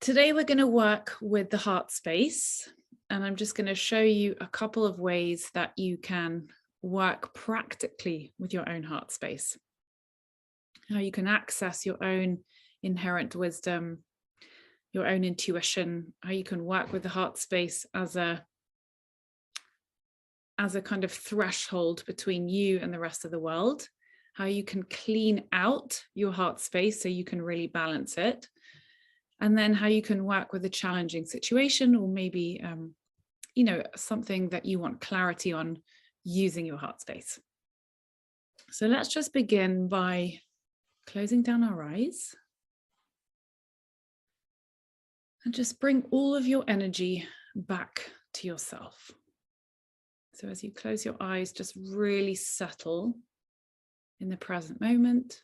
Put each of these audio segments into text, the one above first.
Today we're going to work with the heart space, and I'm just going to show you a couple of ways that you can work practically with your own heart space. How you can access your own inherent wisdom, your own intuition, how you can work with the heart space as a kind of threshold between you and the rest of the world, how you can clean out your heart space so you can really balance it. And then how you can work with a challenging situation, or maybe, something that you want clarity on using your heart space. So let's just begin by closing down our eyes and just bring all of your energy back to yourself. So as you close your eyes, just really settle in the present moment.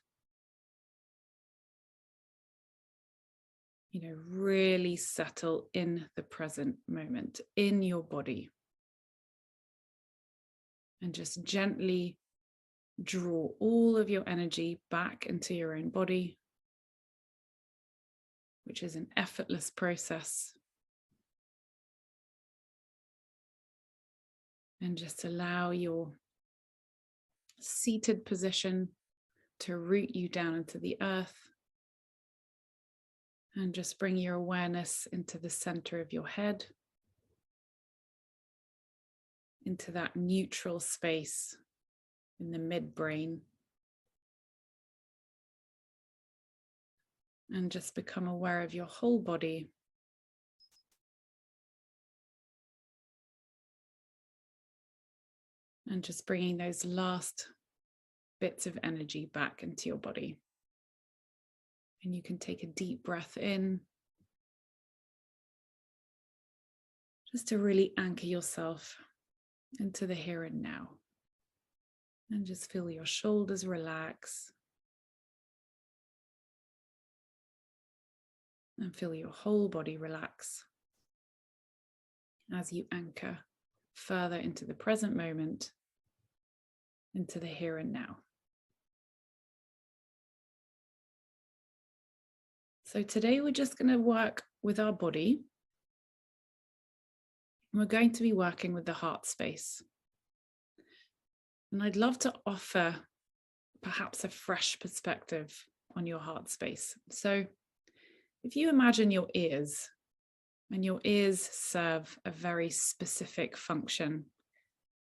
Really settle in the present moment, in your body. And just gently draw all of your energy back into your own body, which is an effortless process. And just allow your seated position to root you down into the earth. And just bring your awareness into the center of your head, into that neutral space in the midbrain. And just become aware of your whole body. And just bringing those last bits of energy back into your body. And you can take a deep breath in, just to really anchor yourself into the here and now. And just feel your shoulders relax. And feel your whole body relax as you anchor further into the present moment, into the here and now. So today we're just going to work with our body. We're going to be working with the heart space. And I'd love to offer perhaps a fresh perspective on your heart space. So if you imagine your ears, and your ears serve a very specific function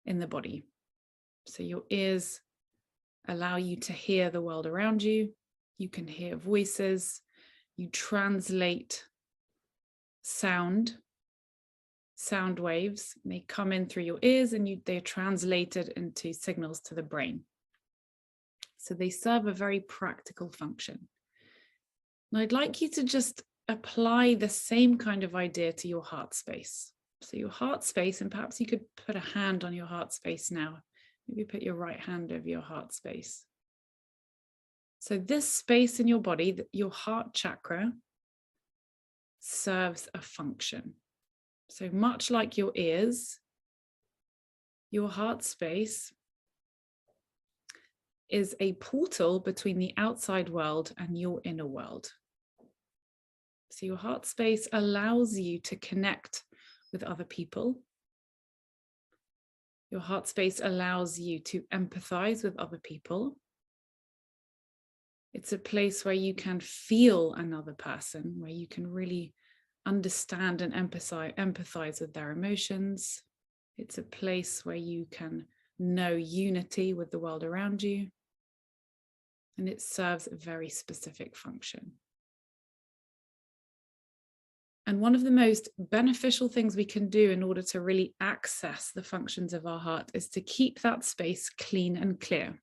in the body. So your ears allow you to hear the world around you. You can hear voices. You translate sound waves. They come in through your ears and they're translated into signals to the brain. So they serve a very practical function. And I'd like you to just apply the same kind of idea to your heart space. So your heart space, and perhaps you could put a hand on your heart space now. Maybe put your right hand over your heart space. So this space in your body, your heart chakra, serves a function. So much like your ears, your heart space is a portal between the outside world and your inner world. So your heart space allows you to connect with other people. Your heart space allows you to empathize with other people. It's a place where you can feel another person, where you can really understand and empathize with their emotions. It's a place where you can know unity with the world around you. And it serves a very specific function. And one of the most beneficial things we can do in order to really access the functions of our heart is to keep that space clean and clear.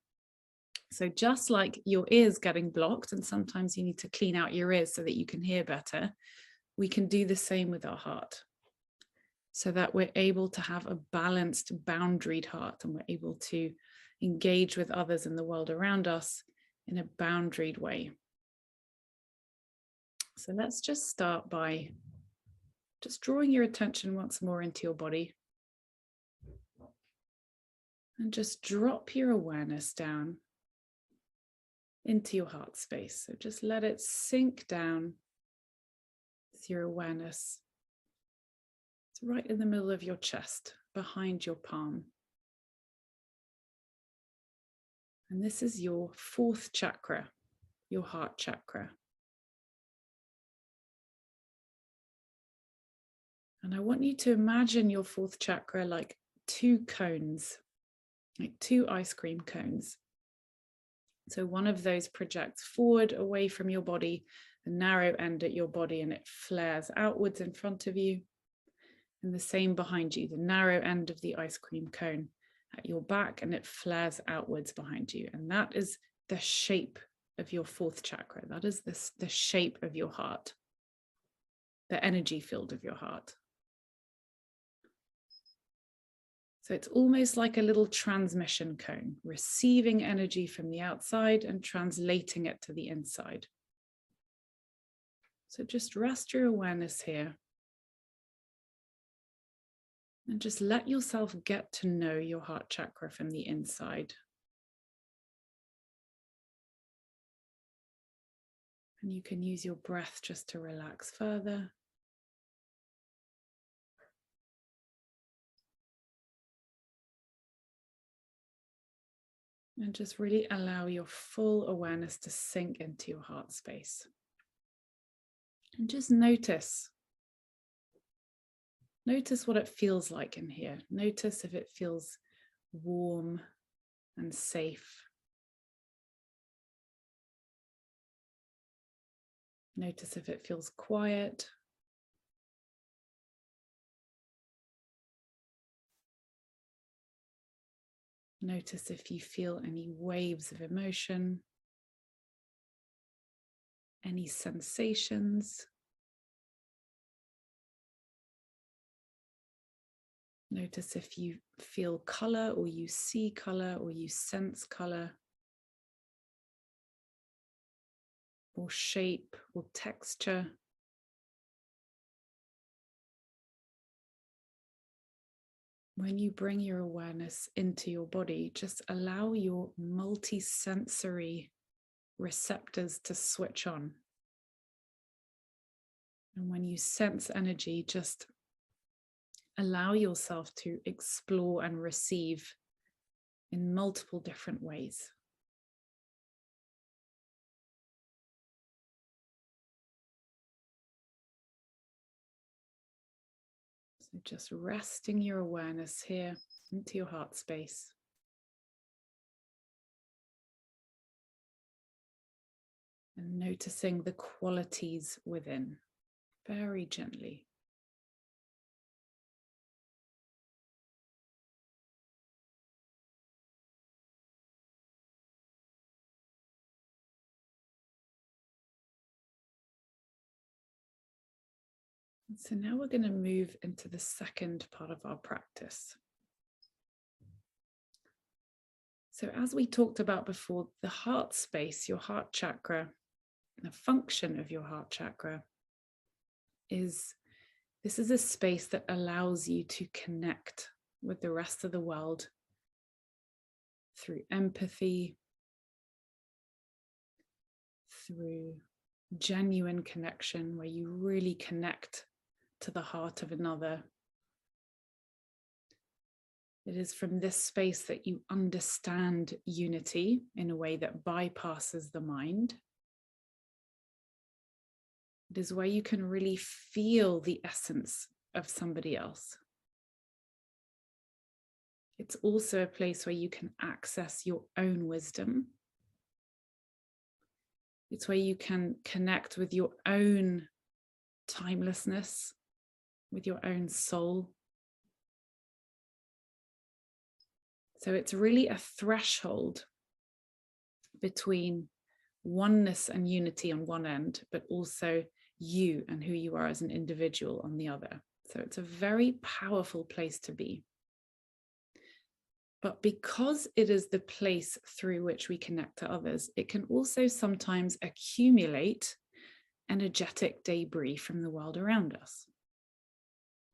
So just like your ears getting blocked, and sometimes you need to clean out your ears so that you can hear better, we can do the same with our heart, so that we're able to have a balanced, boundaried heart, and we're able to engage with others in the world around us in a boundaried way. So let's just start by just drawing your attention once more into your body. And just drop your awareness down into your heart space. So just let it sink down with your awareness. It's right in the middle of your chest, behind your palm. And this is your fourth chakra, your heart chakra. And I want you to imagine your fourth chakra like two cones, like two ice cream cones. So one of those projects forward away from your body, the narrow end at your body, and it flares outwards in front of you. And the same behind you, the narrow end of the ice cream cone at your back, and it flares outwards behind you. And that is the shape of your fourth chakra. That is the shape of your heart, the energy field of your heart. So it's almost like a little transmission cone, receiving energy from the outside and translating it to the inside. So just rest your awareness here. And just let yourself get to know your heart chakra from the inside. And you can use your breath just to relax further. And just really allow your full awareness to sink into your heart space. And just notice what it feels like in here. Notice if it feels warm and safe. Notice if it feels quiet. Notice if you feel any waves of emotion, any sensations. Notice if you feel color, or you see color, or you sense color, or shape, or texture. When you bring your awareness into your body, just allow your multi-sensory receptors to switch on. And when you sense energy, just allow yourself to explore and receive in multiple different ways. So just resting your awareness here into your heart space. And noticing the qualities within, very gently. And so now we're going to move into the second part of our practice. So as we talked about before, the heart space, your heart chakra, the function of your heart chakra is, this is a space that allows you to connect with the rest of the world through empathy, through genuine connection, where you really connect to the heart of another. It is from this space that you understand unity in a way that bypasses the mind. It is where you can really feel the essence of somebody else. It's also a place where you can access your own wisdom. It's where you can connect with your own timelessness, with your own soul. So it's really a threshold between oneness and unity on one end, but also you and who you are as an individual on the other. So it's a very powerful place to be. But because it is the place through which we connect to others, it can also sometimes accumulate energetic debris from the world around us.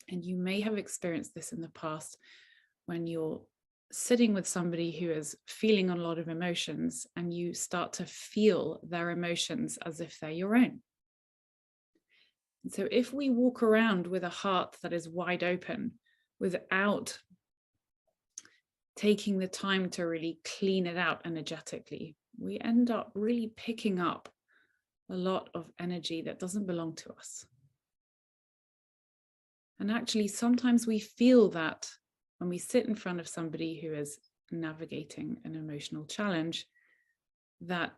And you may have experienced this in the past when you're sitting with somebody who is feeling a lot of emotions, and you start to feel their emotions as if they're your own. And so if we walk around with a heart that is wide open without taking the time to really clean it out energetically, we end up really picking up a lot of energy that doesn't belong to us. And actually, sometimes we feel that when we sit in front of somebody who is navigating an emotional challenge, that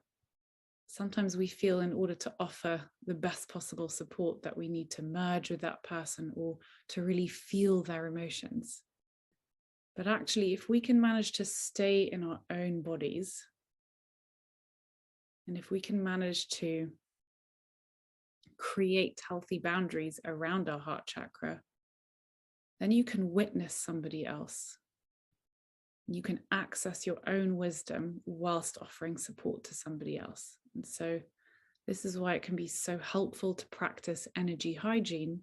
sometimes we feel in order to offer the best possible support that we need to merge with that person or to really feel their emotions. But actually, if we can manage to stay in our own bodies, and if we can manage to create healthy boundaries around our heart chakra, then you can witness somebody else. You can access your own wisdom whilst offering support to somebody else. And so this is why it can be so helpful to practice energy hygiene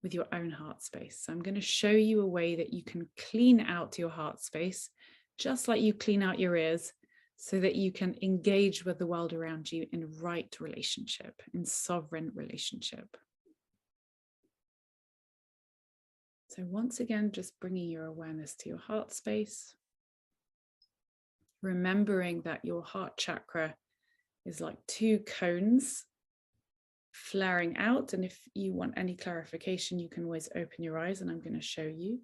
with your own heart space. So I'm going to show you a way that you can clean out your heart space, just like you clean out your ears, so that you can engage with the world around you in right relationship, in sovereign relationship. So once again, just bringing your awareness to your heart space, remembering that your heart chakra is like two cones flaring out. And if you want any clarification, you can always open your eyes and I'm going to show you.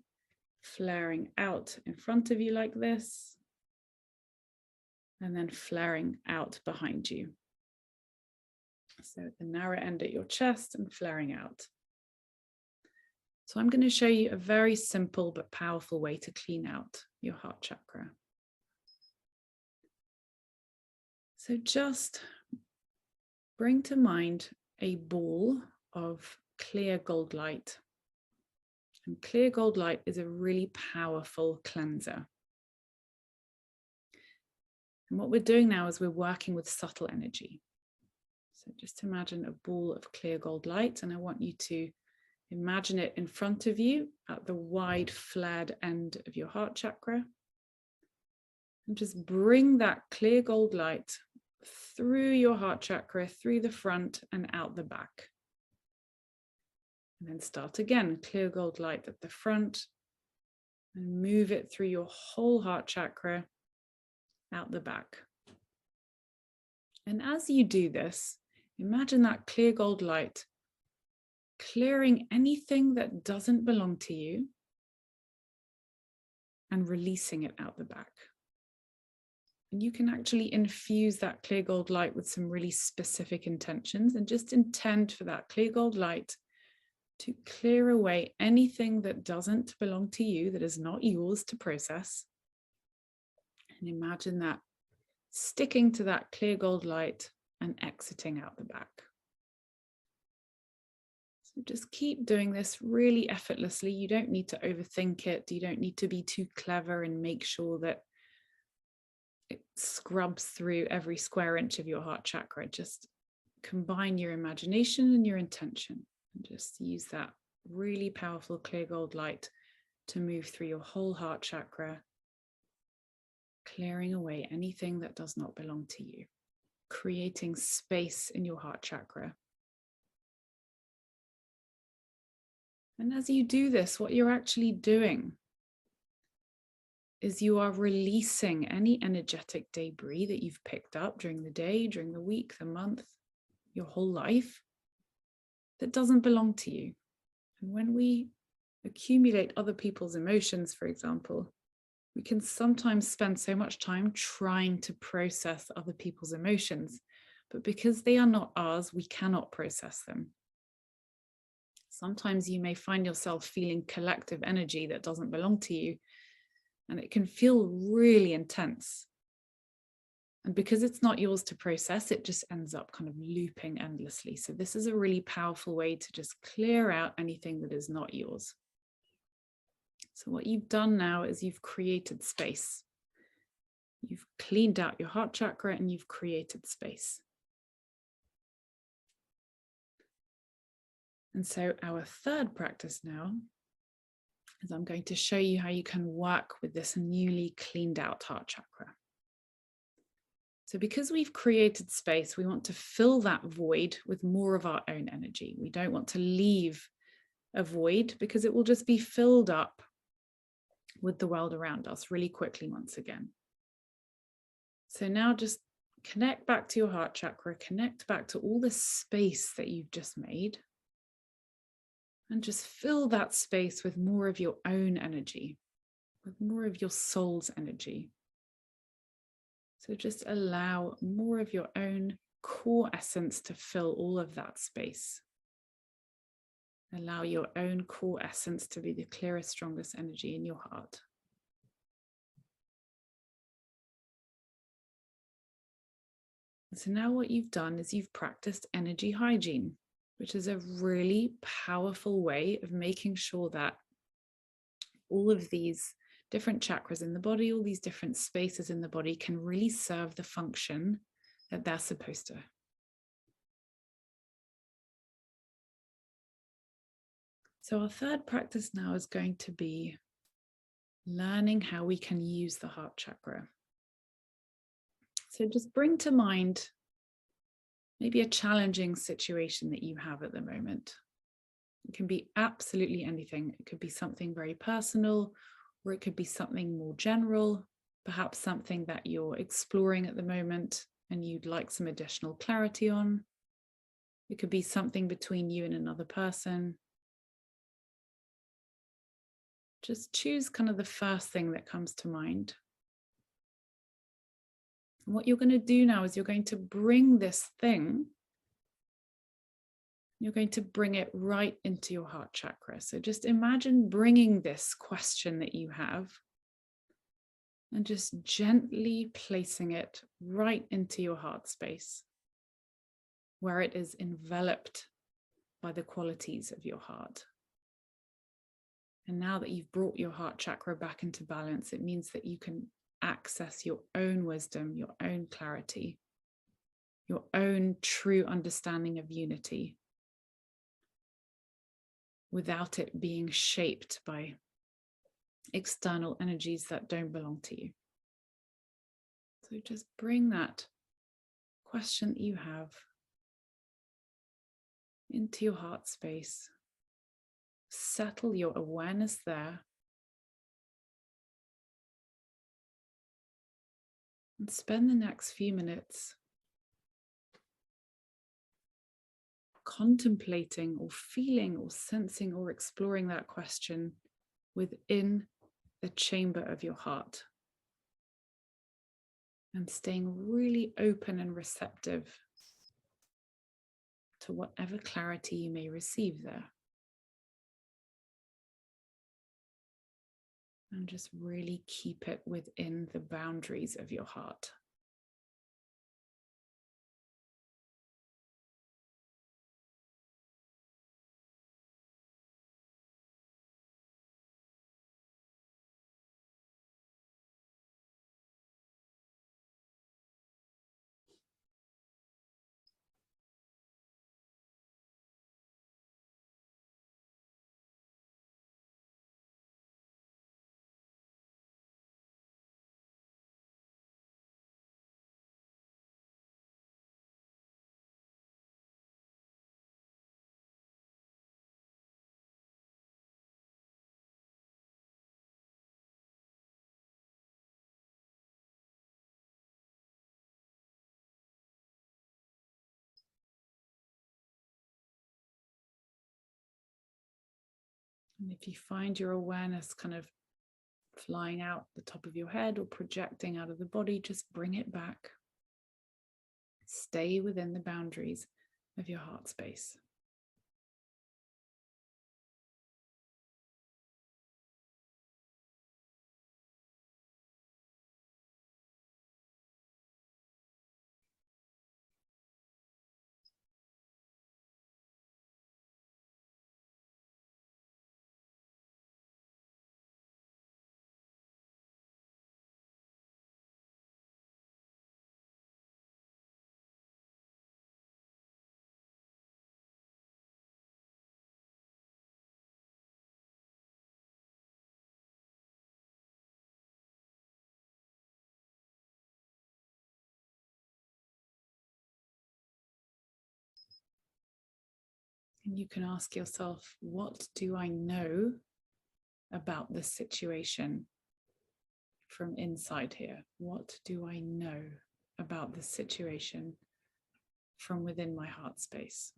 Flaring out in front of you like this, and then flaring out behind you. So at the narrow end at your chest and flaring out. So I'm going to show you a very simple but powerful way to clean out your heart chakra. So just bring to mind a ball of clear gold light. And clear gold light is a really powerful cleanser. And what we're doing now is we're working with subtle energy. So just imagine a ball of clear gold light, and I want you to imagine it in front of you at the wide flared end of your heart chakra. And just bring that clear gold light through your heart chakra, through the front and out the back. And then start again, clear gold light at the front, and move it through your whole heart chakra, out the back. And as you do this, imagine that clear gold light clearing anything that doesn't belong to you and releasing it out the back. And you can actually infuse that clear gold light with some really specific intentions and just intend for that clear gold light to clear away anything that doesn't belong to you, that is not yours to process. And imagine that sticking to that clear gold light and exiting out the back. So just keep doing this really effortlessly. You don't need to overthink it. You don't need to be too clever and make sure that it scrubs through every square inch of your heart chakra. Just combine your imagination and your intention and just use that really powerful clear gold light to move through your whole heart chakra, clearing away anything that does not belong to you, creating space in your heart chakra. And as you do this, what you're actually doing is you are releasing any energetic debris that you've picked up during the day, during the week, the month, your whole life, that doesn't belong to you. And when we accumulate other people's emotions, for example, we can sometimes spend so much time trying to process other people's emotions, but because they are not ours, we cannot process them. Sometimes you may find yourself feeling collective energy that doesn't belong to you, and it can feel really intense. And because it's not yours to process, it just ends up kind of looping endlessly. So this is a really powerful way to just clear out anything that is not yours. So what you've done now is you've created space. You've cleaned out your heart chakra and you've created space. And so our third practice now is I'm going to show you how you can work with this newly cleaned out heart chakra. So, because we've created space, we want to fill that void with more of our own energy. We don't want to leave a void because it will just be filled up with the world around us really quickly once again. So, now just connect back to your heart chakra, connect back to all the space that you've just made, and just fill that space with more of your own energy, with more of your soul's energy. So just allow more of your own core essence to fill all of that space. Allow your own core essence to be the clearest, strongest energy in your heart. So now what you've done is you've practiced energy hygiene, which is a really powerful way of making sure that all of these different chakras in the body, all these different spaces in the body can really serve the function that they're supposed to. So our third practice now is going to be learning how we can use the heart chakra. So just bring to mind maybe a challenging situation that you have at the moment. It can be absolutely anything. It could be something very personal, or it could be something more general, perhaps something that you're exploring at the moment and you'd like some additional clarity on. It could be something between you and another person. Just choose kind of the first thing that comes to mind. And what you're going to do now is you're going to bring this thing, you're going to bring it right into your heart chakra. So just imagine bringing this question that you have and just gently placing it right into your heart space, where it is enveloped by the qualities of your heart. And now that you've brought your heart chakra back into balance, it means that you can access your own wisdom, your own clarity, your own true understanding of unity, without it being shaped by external energies that don't belong to you. So just bring that question that you have into your heart space. Settle your awareness there. And spend the next few minutes contemplating or feeling or sensing or exploring that question within the chamber of your heart. And staying really open and receptive to whatever clarity you may receive there. And just really keep it within the boundaries of your heart. And if you find your awareness kind of flying out the top of your head or projecting out of the body, just bring it back. Stay within the boundaries of your heart space. And you can ask yourself, what do I know about this situation from inside here? What do I know about this situation from within my heart space?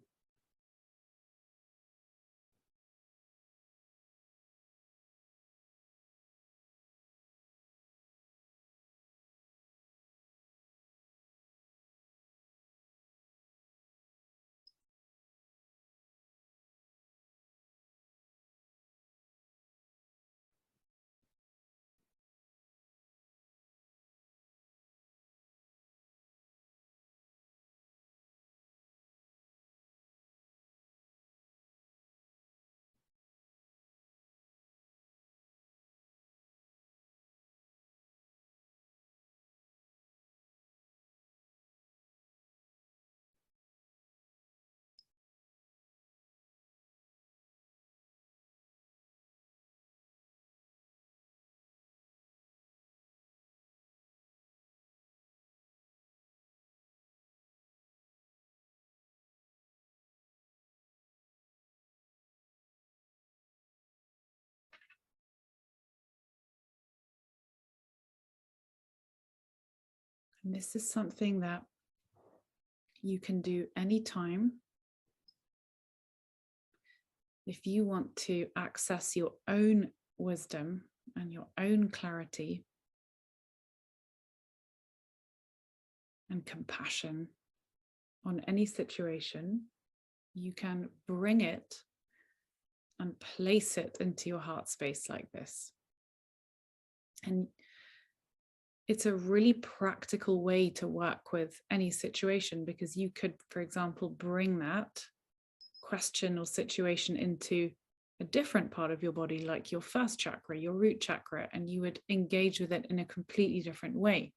And this is something that you can do anytime. If you want to access your own wisdom and your own clarity and compassion on any situation, you can bring it and place it into your heart space like this. And it's a really practical way to work with any situation, because you could, for example, bring that question or situation into a different part of your body, like your first chakra, your root chakra, and you would engage with it in a completely different way.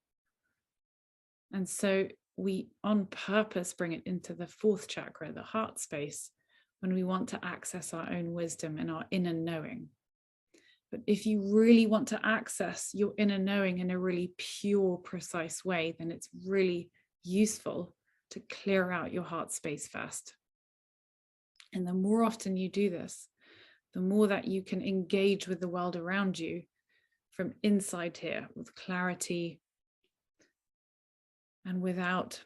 And so we on purpose bring it into the fourth chakra, the heart space, when we want to access our own wisdom and our inner knowing. But if you really want to access your inner knowing in a really pure, precise way, then it's really useful to clear out your heart space first. And the more often you do this, the more that you can engage with the world around you from inside here with clarity and without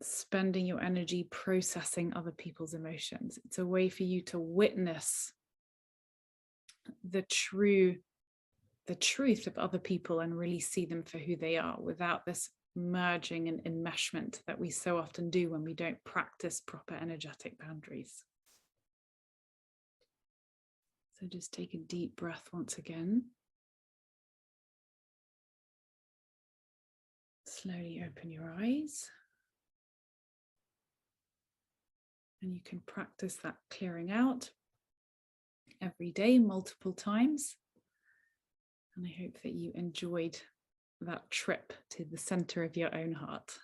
spending your energy processing other people's emotions. It's a way for you to witness the truth of other people and really see them for who they are, without this merging and enmeshment that we so often do when we don't practice proper energetic boundaries. So just take a deep breath once again. Slowly open your eyes. And you can practice that clearing out every day, multiple times. And I hope that you enjoyed that trip to the center of your own heart.